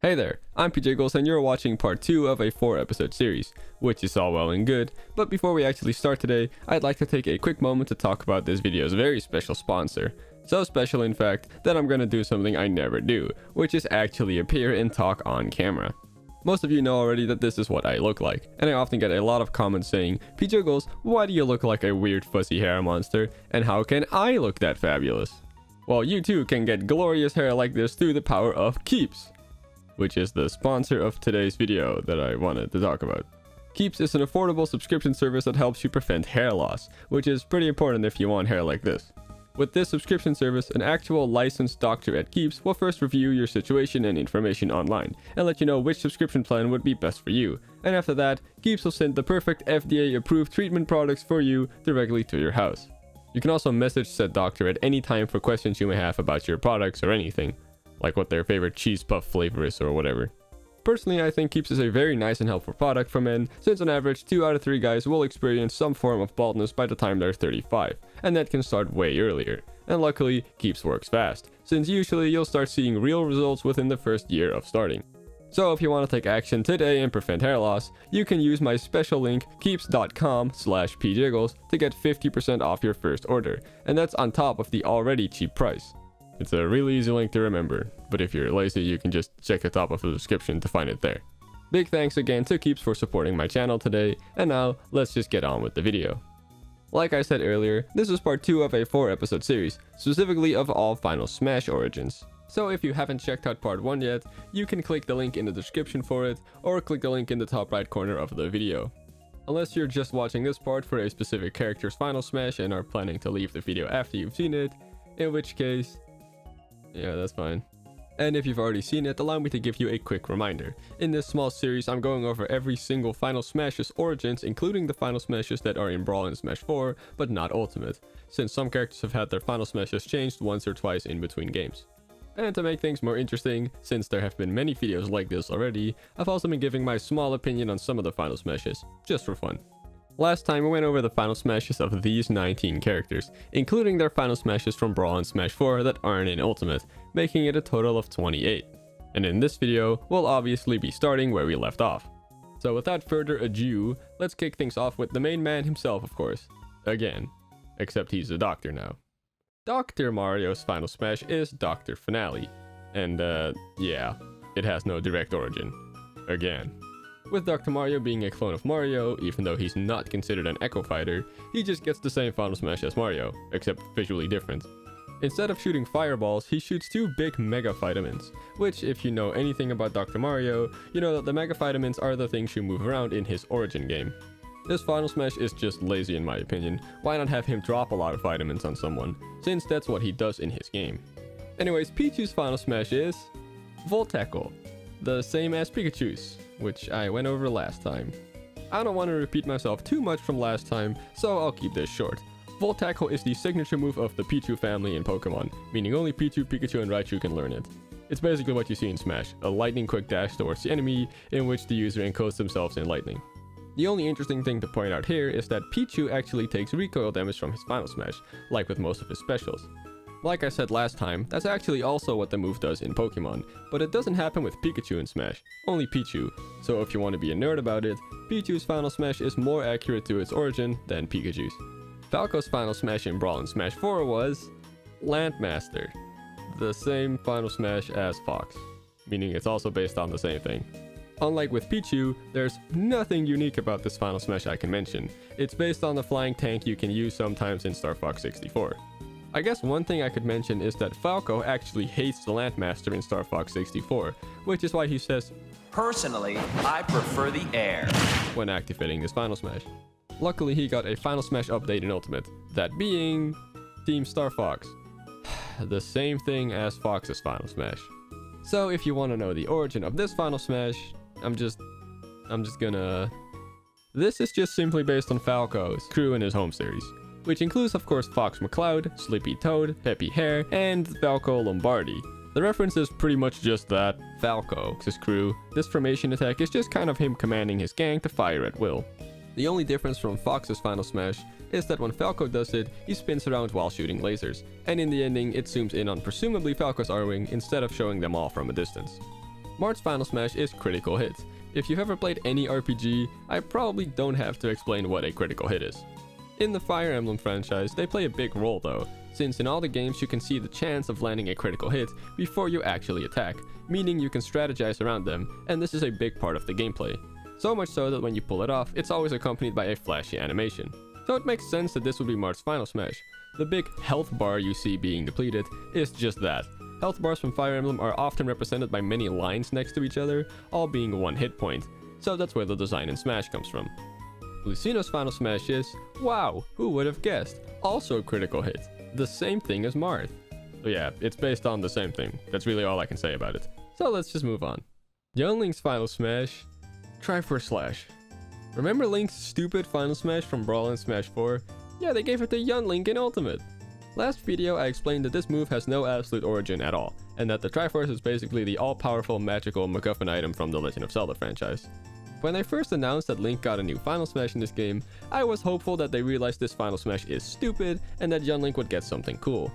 Hey there, I'm PJiggles and you're watching part 2 of a 4-episode series, which is all well and good, but before we actually start today, I'd like to take a quick moment to talk about this video's very special sponsor. So special in fact, that I'm gonna do something I never do, which is actually appear and talk on camera. Most of you know already that this is what I look like, and I often get a lot of comments saying, PJiggles, why do you look like a weird fuzzy hair monster, and how can I look that fabulous? Well, you too can get glorious hair like this through the power of Keeps, which is the sponsor of today's video that I wanted to talk about. Keeps is an affordable subscription service that helps you prevent hair loss, which is pretty important if you want hair like this. With this subscription service, an actual licensed doctor at Keeps will first review your situation and information online, and let you know which subscription plan would be best for you, and after that, Keeps will send the perfect FDA-approved treatment products for you directly to your house. You can also message said doctor at any time for questions you may have about your products or anything, like what their favorite cheese puff flavor is or whatever. Personally, I think Keeps is a very nice and helpful product for men, since on average 2 out of 3 guys will experience some form of baldness by the time they're 35, and that can start way earlier. And luckily, Keeps works fast, since usually you'll start seeing real results within the first year of starting. So if you want to take action today and prevent hair loss, you can use my special link keeps.com/pjiggles to get 50% off your first order, and that's on top of the already cheap price. It's a really easy link to remember, but if you're lazy, you can just check the top of the description to find it there. Big thanks again to Keeps for supporting my channel today, and now let's just get on with the video. Like I said earlier, this is part 2 of a 4-episode series, specifically of all Final Smash origins. So if you haven't checked out part 1 yet, you can click the link in the description for it, or click the link in the top right corner of the video. Unless you're just watching this part for a specific character's Final Smash and are planning to leave the video after you've seen it, in which case, yeah, that's fine. And if you've already seen it, allow me to give you a quick reminder. In this small series, I'm going over every single Final Smash's origins, including the Final Smashes that are in Brawl and Smash 4, but not Ultimate, since some characters have had their Final Smashes changed once or twice in between games. And to make things more interesting, since there have been many videos like this already, I've also been giving my small opinion on some of the Final Smashes, just for fun. Last time we went over the Final Smashes of these 19 characters, including their Final Smashes from Brawl and Smash 4 that aren't in Ultimate, making it a total of 28. And in this video, we'll obviously be starting where we left off. So without further ado, let's kick things off with the main man himself, of course. Again. Except he's a doctor now. Dr. Mario's Final Smash is Dr. Finale. And yeah, it has no direct origin. Again. With Dr. Mario being a clone of Mario, even though he's not considered an Echo Fighter, he just gets the same Final Smash as Mario, except visually different. Instead of shooting fireballs, he shoots 2 big Mega Vitamins, which if you know anything about Dr. Mario, you know that the Mega Vitamins are the things you move around in his origin game. This Final Smash is just lazy in my opinion. Why not have him drop a lot of vitamins on someone, since that's what he does in his game. Anyways, Pichu's Final Smash is Volt Tackle, the same as Pikachu's, which I went over last time. I don't want to repeat myself too much from last time, so I'll keep this short. Volt Tackle is the signature move of the Pichu family in Pokemon, meaning only Pichu, Pikachu, and Raichu can learn it. It's basically what you see in Smash, a lightning quick dash towards the enemy, in which the user encodes themselves in lightning. The only interesting thing to point out here is that Pichu actually takes recoil damage from his Final Smash, like with most of his specials. Like I said last time, that's actually also what the move does in Pokemon, but it doesn't happen with Pikachu in Smash, only Pichu, so if you want to be a nerd about it, Pichu's Final Smash is more accurate to its origin than Pikachu's. Falco's Final Smash in Brawl and Smash 4 was Landmaster, the same Final Smash as Fox, meaning it's also based on the same thing. Unlike with Pichu, there's nothing unique about this Final Smash I can mention. It's based on the flying tank you can use sometimes in Star Fox 64. I guess one thing I could mention is that Falco actually hates the Landmaster in Star Fox 64, which is why he says, "Personally, I prefer the air," when activating this Final Smash. Luckily he got a Final Smash update in Ultimate, that being Team Star Fox. The same thing as Fox's Final Smash. So if you want to know the origin of this Final Smash, I'm just gonna... This is just simply based on Falco's crew in his home series, which includes of course Fox McCloud, Sleepy Toad, Peppy Hare, and Falco Lombardi. The reference is pretty much just that, Falco, his crew. This formation attack is just kind of him commanding his gang to fire at will. The only difference from Fox's Final Smash is that when Falco does it, he spins around while shooting lasers, and in the ending it zooms in on presumably Falco's R-Wing instead of showing them all from a distance. Marth's Final Smash is critical hit. If you've ever played any RPG, I probably don't have to explain what a critical hit is. In the Fire Emblem franchise, they play a big role though, since in all the games you can see the chance of landing a critical hit before you actually attack, meaning you can strategize around them, and this is a big part of the gameplay. So much so that when you pull it off, it's always accompanied by a flashy animation. So it makes sense that this would be Marth's Final Smash. The big health bar you see being depleted is just that. Health bars from Fire Emblem are often represented by many lines next to each other, all being one hit point, so that's where the design in Smash comes from. Lucina's Final Smash is, wow, who would have guessed, also a critical hit, the same thing as Marth. So yeah, it's based on the same thing, that's really all I can say about it. So let's just move on. Young Link's Final Smash, Triforce Slash. Remember Link's stupid Final Smash from Brawl and Smash 4? Yeah, they gave it to Young Link in Ultimate. Last video I explained that this move has no absolute origin at all, and that the Triforce is basically the all-powerful magical MacGuffin item from the Legend of Zelda franchise. When they first announced that Link got a new Final Smash in this game, I was hopeful that they realized this Final Smash is stupid and that Young Link would get something cool.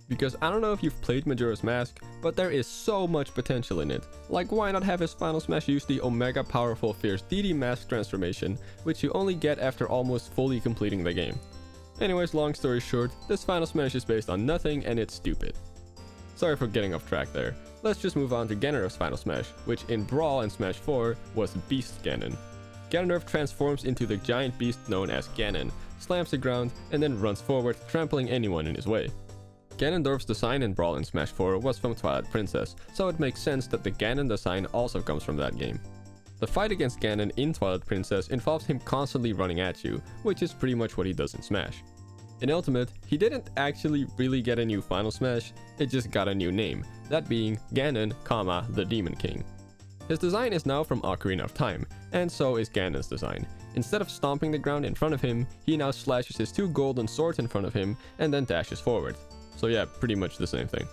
Because I don't know if you've played Majora's Mask, but there is so much potential in it. Like, why not have his Final Smash use the Omega Powerful Fierce Diddy Mask transformation, which you only get after almost fully completing the game. Anyways, long story short, this Final Smash is based on nothing and it's stupid. Sorry for getting off track there. Let's just move on to Ganondorf's Final Smash, which in Brawl and Smash 4 was Beast Ganon. Ganondorf transforms into the giant beast known as Ganon, slams the ground, and then runs forward, trampling anyone in his way. Ganondorf's design in Brawl and Smash 4 was from Twilight Princess, so it makes sense that the Ganon design also comes from that game. The fight against Ganon in Twilight Princess involves him constantly running at you, which is pretty much what he does in Smash. In Ultimate, he didn't actually really get a new Final Smash, it just got a new name, that being Ganon, the Demon King. His design is now from Ocarina of Time, and so is Ganon's design. Instead of stomping the ground in front of him, he now slashes his two golden swords in front of him and then dashes forward. So yeah, pretty much the same thing.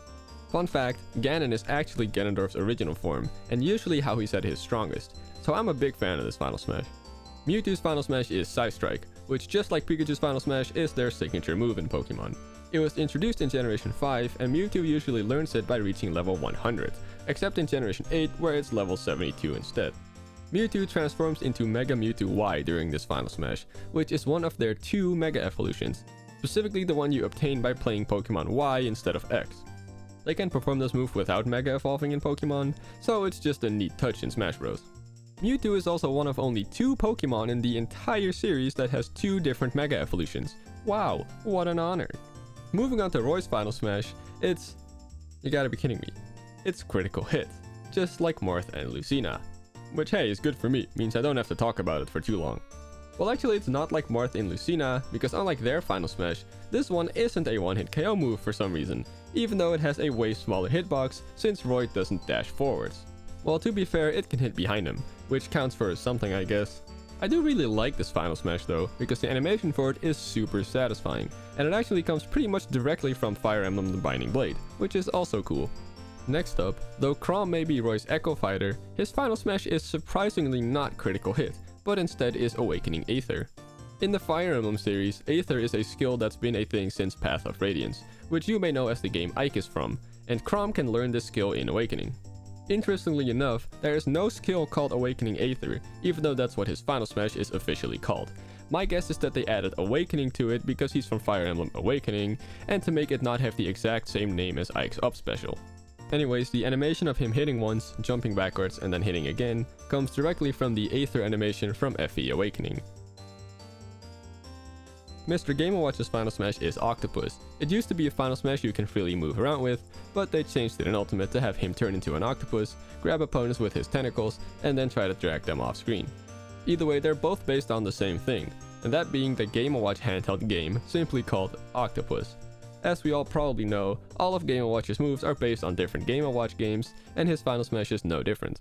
Fun fact, Ganon is actually Ganondorf's original form, and usually how he's at his strongest, so I'm a big fan of this Final Smash. Mewtwo's Final Smash is Side Strike, which just like Pikachu's Final Smash is their signature move in Pokemon. It was introduced in Generation 5 and Mewtwo usually learns it by reaching level 100, except in Generation 8 where it's level 72 instead. Mewtwo transforms into Mega Mewtwo Y during this Final Smash, which is one of their two Mega Evolutions, specifically the one you obtain by playing Pokemon Y instead of X. They can perform this move without Mega Evolving in Pokemon, so it's just a neat touch in Smash Bros. Mewtwo is also one of only two Pokemon in the entire series that has two different Mega Evolutions. Wow, what an honor. Moving on to Roy's Final Smash, it's... you gotta be kidding me. It's Critical Hit, just like Marth and Lucina. Which hey, is good for me, means I don't have to talk about it for too long. Well actually it's not like Marth and Lucina, because unlike their Final Smash, this one isn't a one-hit KO move for some reason, even though it has a way smaller hitbox since Roy doesn't dash forwards. Well, to be fair, it can hit behind him, which counts for something I guess. I do really like this Final Smash though, because the animation for it is super satisfying, and it actually comes pretty much directly from Fire Emblem The Binding Blade, which is also cool. Next up, though Chrom may be Roy's Echo Fighter, his Final Smash is surprisingly not Critical Hit, but instead is Awakening Aether. In the Fire Emblem series, Aether is a skill that's been a thing since Path of Radiance, which you may know as the game Ike is from, and Chrom can learn this skill in Awakening. Interestingly enough, there is no skill called Awakening Aether, even though that's what his Final Smash is officially called. My guess is that they added Awakening to it because he's from Fire Emblem Awakening, and to make it not have the exact same name as Ike's Up Special. Anyways, the animation of him hitting once, jumping backwards, and then hitting again comes directly from the Aether animation from FE Awakening. Mr. Game & Watch's Final Smash is Octopus. It used to be a Final Smash you can freely move around with, but they changed it in Ultimate to have him turn into an octopus, grab opponents with his tentacles, and then try to drag them off screen. Either way, they're both based on the same thing, and that being the Game & Watch handheld game, simply called Octopus. As we all probably know, all of Game & Watch's moves are based on different Game & Watch games, and his Final Smash is no different.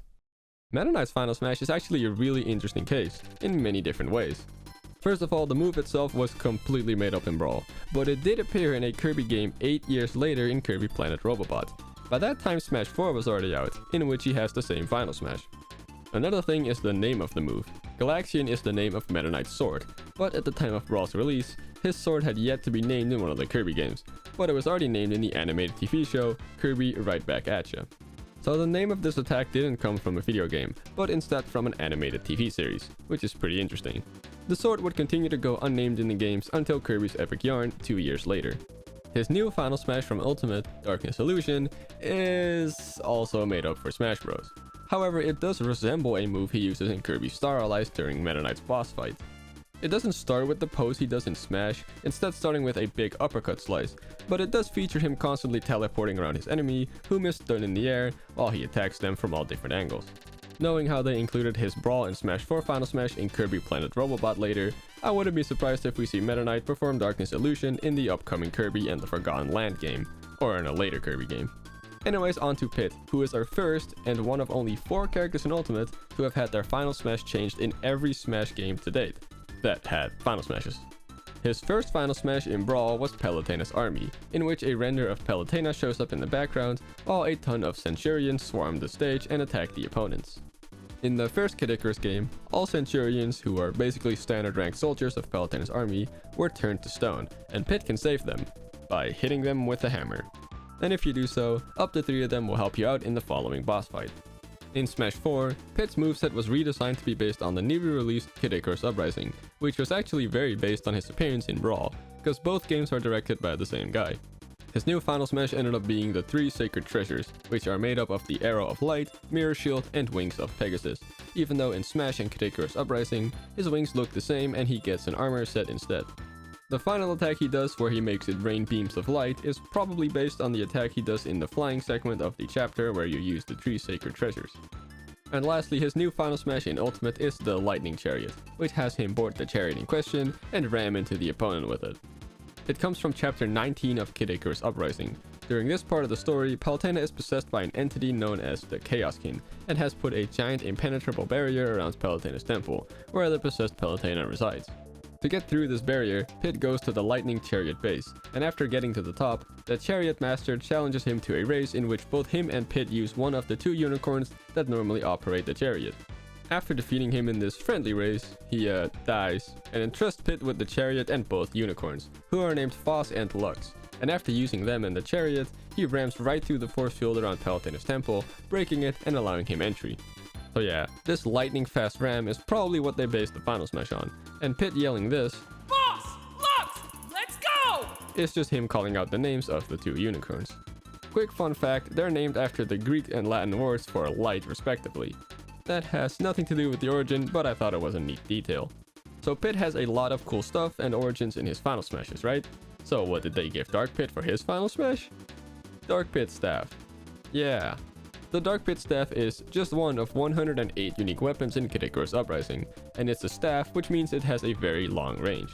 Meta Knight's Final Smash is actually a really interesting case, in many different ways. First of all, the move itself was completely made up in Brawl, but it did appear in a Kirby game 8 years later in Kirby Planet Robobot. By that time Smash 4 was already out, in which he has the same Final Smash. Another thing is the name of the move. Galaxian is the name of Meta Knight's sword, but at the time of Brawl's release, his sword had yet to be named in one of the Kirby games, but it was already named in the animated TV show Kirby Right Back At Ya. So the name of this attack didn't come from a video game, but instead from an animated TV series, which is pretty interesting. The sword would continue to go unnamed in the games until Kirby's Epic Yarn 2 years later. His new Final Smash from Ultimate, Darkness Illusion, is also made up for Smash Bros. However, it does resemble a move he uses in Kirby Star Allies during Meta Knight's boss fight. It doesn't start with the pose he does in Smash, instead starting with a big uppercut slice, but it does feature him constantly teleporting around his enemy, who miss stun in the air, while he attacks them from all different angles. Knowing how they included his Brawl and Smash 4 Final Smash in Kirby Planet Robobot later, I wouldn't be surprised if we see Meta Knight perform Darkness Illusion in the upcoming Kirby and the Forgotten Land game, or in a later Kirby game. Anyways, on to Pit, who is our first and one of only 4 characters in Ultimate who have had their Final Smash changed in every Smash game to date that had Final Smashes. His first Final Smash in Brawl was Palutena's Army, in which a render of Palutena shows up in the background, while a ton of Centurions swarm the stage and attack the opponents. In the first Kid Icarus game, all Centurions, who are basically standard ranked soldiers of Palutena's army, were turned to stone, and Pit can save them by hitting them with a hammer. And if you do so, up to 3 of them will help you out in the following boss fight. In Smash 4, Pit's moveset was redesigned to be based on the newly released Kid Icarus Uprising, which was actually very based on his appearance in Brawl, because both games are directed by the same guy. His new Final Smash ended up being the 3 Sacred Treasures, which are made up of the Arrow of Light, Mirror Shield, and Wings of Pegasus, even though in Smash and Kid Icarus Uprising, his wings look the same and he gets an armor set instead. The final attack he does, where he makes it rain beams of light, is probably based on the attack he does in the flying segment of the chapter where you use the 3 Sacred Treasures. And lastly, his new Final Smash in Ultimate is the Lightning Chariot, which has him board the chariot in question and ram into the opponent with it. It comes from chapter 19 of Kid Icarus Uprising. During this part of the story, Palutena is possessed by an entity known as the Chaos King, and has put a giant impenetrable barrier around Palutena's temple, where the possessed Palutena resides. To get through this barrier, Pit goes to the Lightning Chariot base, and after getting to the top, the Chariot Master challenges him to a race in which both him and Pit use one of the 2 unicorns that normally operate the chariot. After defeating him in this friendly race, he dies, and entrusts Pit with the chariot and both unicorns, who are named Foss and Lux, and after using them and the chariot, he rams right through the force field around Palutena's temple, breaking it and allowing him entry. So yeah, this lightning fast ram is probably what they based the Final Smash on, and Pit yelling this, "Boss, Lux, let's go!" is just him calling out the names of the 2 unicorns. Quick fun fact, they're named after the Greek and Latin words for light respectively. That has nothing to do with the origin, but I thought it was a neat detail. So Pit has a lot of cool stuff and origins in his Final Smashes, right? So what did they give Dark Pit for his Final Smash? Dark Pit Staff. Yeah. The Dark Pit Staff is just one of 108 unique weapons in Kid Icarus Uprising, and it's a staff, which means it has a very long range.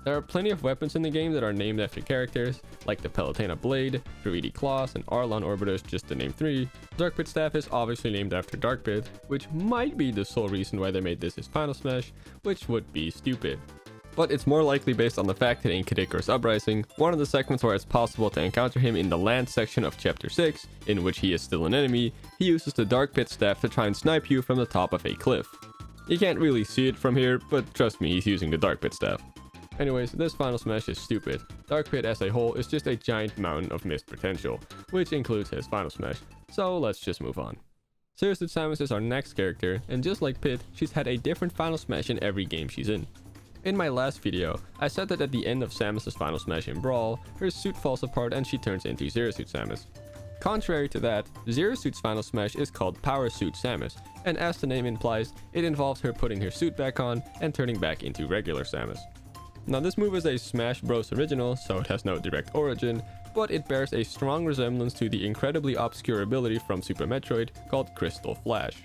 There are plenty of weapons in the game that are named after characters, like the Palutena Blade, Druidi Claws, and Arlon Orbiters, just to name 3. Dark Pit Staff is obviously named after Dark Pit, which might be the sole reason why they made this his Final Smash, which would be stupid. But it's more likely based on the fact that in Kid Icarus Uprising, one of the segments where it's possible to encounter him in the land section of chapter 6, in which he is still an enemy, he uses the Dark Pit Staff to try and snipe you from the top of a cliff. You can't really see it from here, but trust me, he's using the Dark Pit Staff. Anyways, this Final Smash is stupid. Dark Pit as a whole is just a giant mountain of missed potential, which includes his Final Smash, so let's just move on. Zero Suit Samus is our next character, and just like Pit, she's had a different Final Smash in every game she's in. In my last video, I said that at the end of Samus's Final Smash in Brawl, her suit falls apart and she turns into Zero Suit Samus. Contrary to that, Zero Suit's Final Smash is called Power Suit Samus, and as the name implies, it involves her putting her suit back on and turning back into regular Samus. Now this move is a Smash Bros original, so it has no direct origin, but it bears a strong resemblance to the incredibly obscure ability from Super Metroid called Crystal Flash.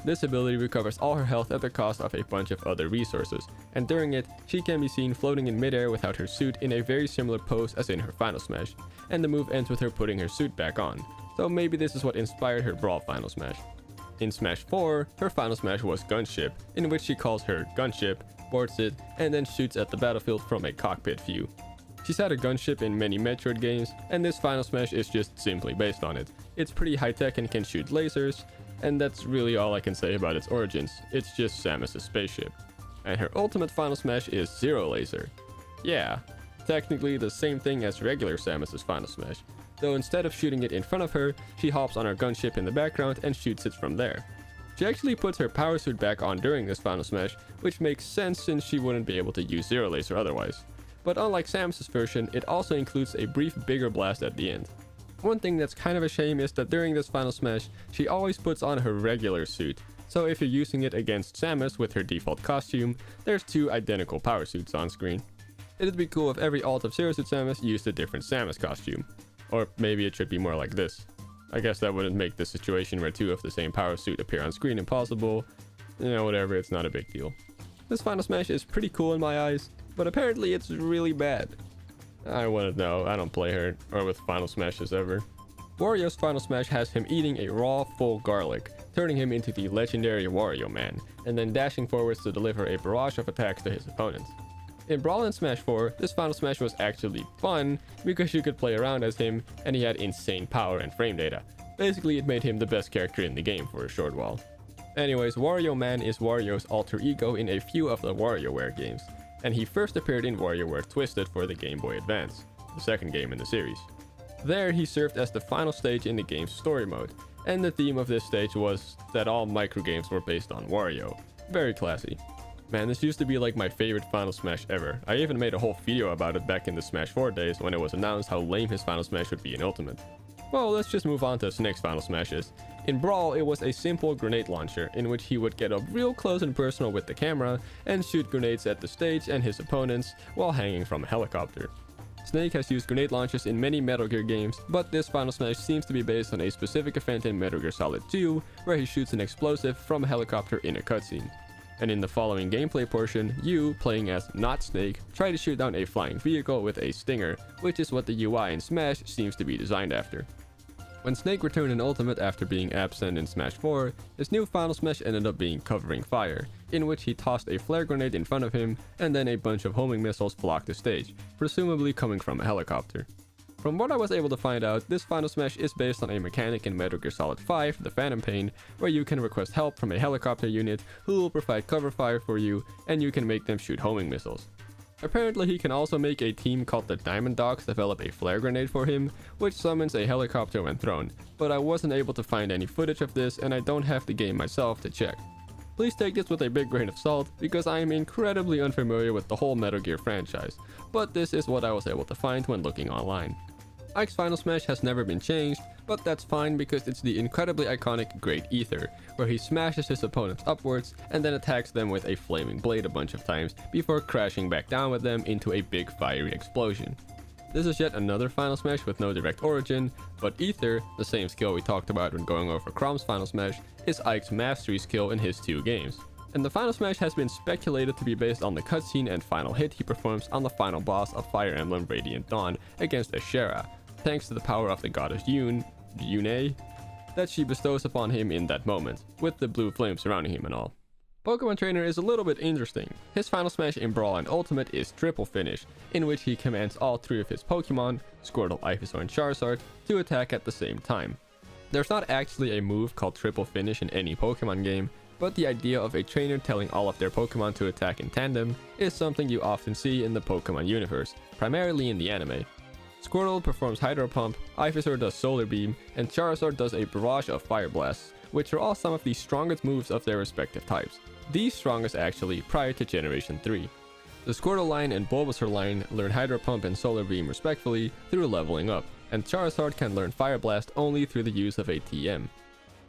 This ability recovers all her health at the cost of a bunch of other resources, and during it, she can be seen floating in midair without her suit in a very similar pose as in her Final Smash, and the move ends with her putting her suit back on, so maybe this is what inspired her Brawl Final Smash. In Smash 4, her Final Smash was Gunship, in which she calls her Gunship, boards it, and then shoots at the battlefield from a cockpit view. She's had a gunship in many Metroid games, and this Final Smash is just simply based on it. It's pretty high-tech and can shoot lasers, and that's really all I can say about its origins. It's just Samus' spaceship. And her ultimate Final Smash is Zero Laser. Yeah, technically the same thing as regular Samus' Final Smash, though instead of shooting it in front of her, she hops on her gunship in the background and shoots it from there. She actually puts her power suit back on during this final smash, which makes sense since she wouldn't be able to use Zero Laser otherwise. But unlike Samus's version, it also includes a brief bigger blast at the end. One thing that's kind of a shame is that during this final smash, she always puts on her regular suit. So if you're using it against Samus with her default costume, there's two identical power suits on screen. It'd be cool if every alt of Zero Suit Samus used a different Samus costume. Or maybe it should be more like this. I guess that wouldn't make the situation where two of the same power suit appear on screen impossible. You know, whatever, it's not a big deal. This final smash is pretty cool in my eyes, but apparently it's really bad. I wouldn't know, I don't play her, or with final smashes ever. Wario's final smash has him eating a raw, full garlic, turning him into the legendary Wario Man, and then dashing forwards to deliver a barrage of attacks to his opponents. In Brawl and Smash 4, this final smash was actually fun because you could play around as him and he had insane power and frame data. Basically, it made him the best character in the game for a short while. Anyways, Wario Man is Wario's alter ego in a few of the WarioWare games, and he first appeared in WarioWare Twisted for the Game Boy Advance, the second game in the series. There, he served as the final stage in the game's story mode, and the theme of this stage was that all microgames were based on Wario. Very classy. Man, this used to be like my favorite Final Smash ever. I even made a whole video about it back in the Smash 4 days when it was announced how lame his Final Smash would be in Ultimate. Well, let's just move on to Snake's Final Smashes. In Brawl, it was a simple grenade launcher in which he would get up real close and personal with the camera and shoot grenades at the stage and his opponents while hanging from a helicopter. Snake has used grenade launchers in many Metal Gear games, but this Final Smash seems to be based on a specific event in Metal Gear Solid 2 where he shoots an explosive from a helicopter in a cutscene. And in the following gameplay portion, you, playing as not Snake, try to shoot down a flying vehicle with a stinger, which is what the UI in Smash seems to be designed after. When Snake returned in Ultimate after being absent in Smash 4, his new Final Smash ended up being Covering Fire, in which he tossed a flare grenade in front of him and then a bunch of homing missiles blocked the stage, presumably coming from a helicopter. From what I was able to find out, this Final Smash is based on a mechanic in Metal Gear Solid 5, The Phantom Pain, where you can request help from a helicopter unit who will provide cover fire for you, and you can make them shoot homing missiles. Apparently he can also make a team called the Diamond Dogs develop a flare grenade for him, which summons a helicopter when thrown, but I wasn't able to find any footage of this and I don't have the game myself to check. Please take this with a big grain of salt, because I am incredibly unfamiliar with the whole Metal Gear franchise, but this is what I was able to find when looking online. Ike's Final Smash has never been changed, but that's fine because it's the incredibly iconic Great Ether, where he smashes his opponents upwards and then attacks them with a flaming blade a bunch of times before crashing back down with them into a big fiery explosion. This is yet another Final Smash with no direct origin, but Ether, the same skill we talked about when going over Chrom's Final Smash, is Ike's mastery skill in his two games. And the Final Smash has been speculated to be based on the cutscene and final hit he performs on the final boss of Fire Emblem Radiant Dawn against Ashera, thanks to the power of the goddess Yune, that she bestows upon him in that moment, with the blue flame surrounding him and all. Pokemon Trainer is a little bit interesting. His Final Smash in Brawl and Ultimate is Triple Finish, in which he commands all three of his Pokemon, Squirtle, Ivysaur, and Charizard, to attack at the same time. There's not actually a move called Triple Finish in any Pokemon game, but the idea of a trainer telling all of their Pokemon to attack in tandem is something you often see in the Pokemon universe, primarily in the anime. Squirtle performs Hydro Pump, Ivysaur does Solar Beam, and Charizard does a barrage of Fire Blasts, which are all some of the strongest moves of their respective types. The strongest actually prior to Generation 3. The Squirtle line and Bulbasaur line learn Hydro Pump and Solar Beam respectively through leveling up, and Charizard can learn Fire Blast only through the use of a TM.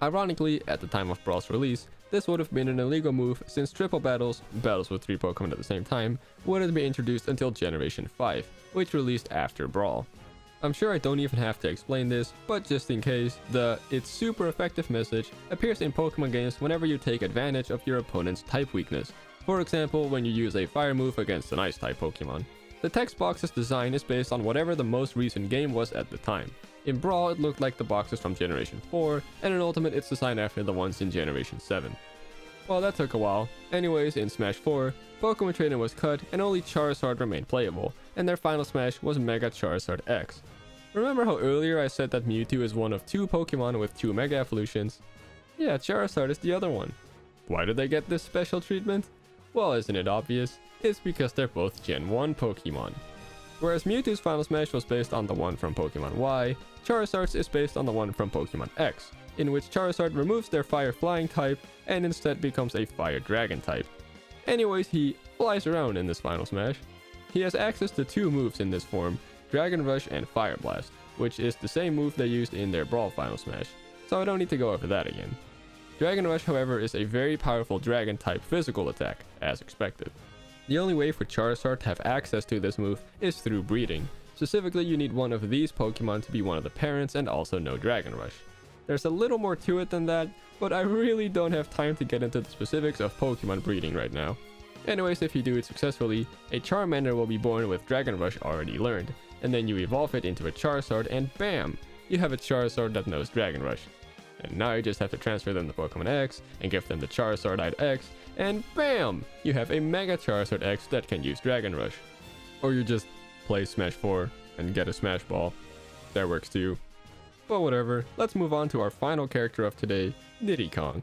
Ironically, at the time of Brawl's release, this would have been an illegal move since triple battles with 3 Pokemon at the same time, wouldn't be introduced until Generation 5, which released after Brawl. I'm sure I don't even have to explain this, but just in case, the "it's super effective" message appears in Pokemon games whenever you take advantage of your opponent's type weakness. For example, when you use a fire move against an ice-type Pokemon. The text box's design is based on whatever the most recent game was at the time. In Brawl, it looked like the boxes from Generation 4, and in Ultimate it's designed after the ones in Generation 7. Well, that took a while. Anyways, in Smash 4, Pokemon Trainer was cut and only Charizard remained playable, and their final Smash was Mega Charizard X. Remember how earlier I said that Mewtwo is one of 2 Pokemon with 2 Mega Evolutions? Yeah, Charizard is the other one. Why do they get this special treatment? Well, isn't it obvious? It's because they're both Gen 1 Pokemon. Whereas Mewtwo's Final Smash was based on the one from Pokemon Y, Charizard's is based on the one from Pokemon X, in which Charizard removes their Fire Flying type and instead becomes a Fire Dragon type. Anyways, he flies around in this Final Smash. He has access to two moves in this form, Dragon Rush and Fire Blast, which is the same move they used in their Brawl Final Smash, so I don't need to go over that again. Dragon Rush, however, is a very powerful Dragon type physical attack, as expected. The only way for Charizard to have access to this move is through breeding. Specifically, you need one of these Pokemon to be one of the parents and also know Dragon Rush. There's a little more to it than that, but I really don't have time to get into the specifics of Pokemon breeding right now. Anyways, if you do it successfully, a Charmander will be born with Dragon Rush already learned, and then you evolve it into a Charizard and BAM! You have a Charizard that knows Dragon Rush. And now you just have to transfer them to Pokemon X and give them the Charizardite X, and BAM! You have a Mega Charizard X that can use Dragon Rush. Or you just play Smash 4 and get a Smash Ball. That works too. But whatever, let's move on to our final character of today, Diddy Kong.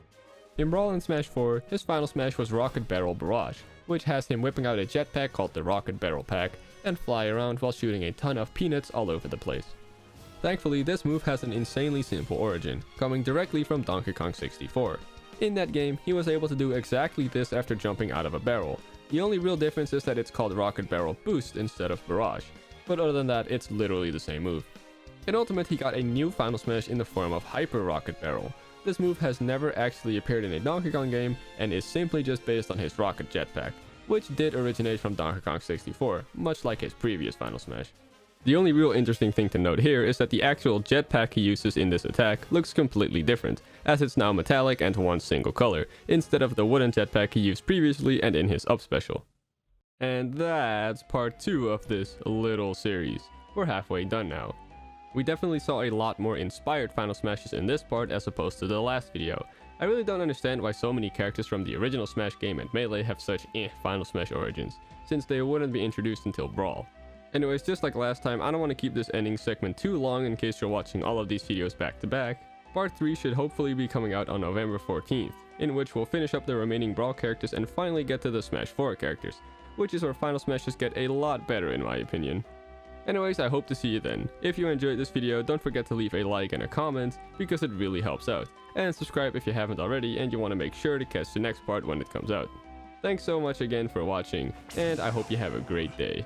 In Brawl and Smash 4, his final smash was Rocket Barrel Barrage, which has him whipping out a jetpack called the Rocket Barrel Pack and fly around while shooting a ton of peanuts all over the place. Thankfully, this move has an insanely simple origin, coming directly from Donkey Kong 64. In that game, he was able to do exactly this after jumping out of a barrel. The only real difference is that it's called Rocket Barrel Boost instead of Barrage, but other than that, it's literally the same move. In Ultimate, he got a new final smash in the form of Hyper Rocket Barrel. This move has never actually appeared in a Donkey Kong game and is simply just based on his Rocket Jetpack, which did originate from Donkey Kong 64, much like his previous final smash. The only real interesting thing to note here is that the actual jetpack he uses in this attack looks completely different, as it's now metallic and one single color, instead of the wooden jetpack he used previously and in his up special. And that's part 2 of this little series. We're halfway done now. We definitely saw a lot more inspired Final Smashes in this part as opposed to the last video. I really don't understand why so many characters from the original Smash game and Melee have such Final Smash origins, since they wouldn't be introduced until Brawl. Anyways, just like last time, I don't want to keep this ending segment too long in case you're watching all of these videos back to back. Part 3 should hopefully be coming out on November 14th, in which we'll finish up the remaining Brawl characters and finally get to the Smash 4 characters, which is where Final Smashes get a lot better in my opinion. Anyways, I hope to see you then. If you enjoyed this video, don't forget to leave a like and a comment, because it really helps out. And subscribe if you haven't already and you want to make sure to catch the next part when it comes out. Thanks so much again for watching, and I hope you have a great day.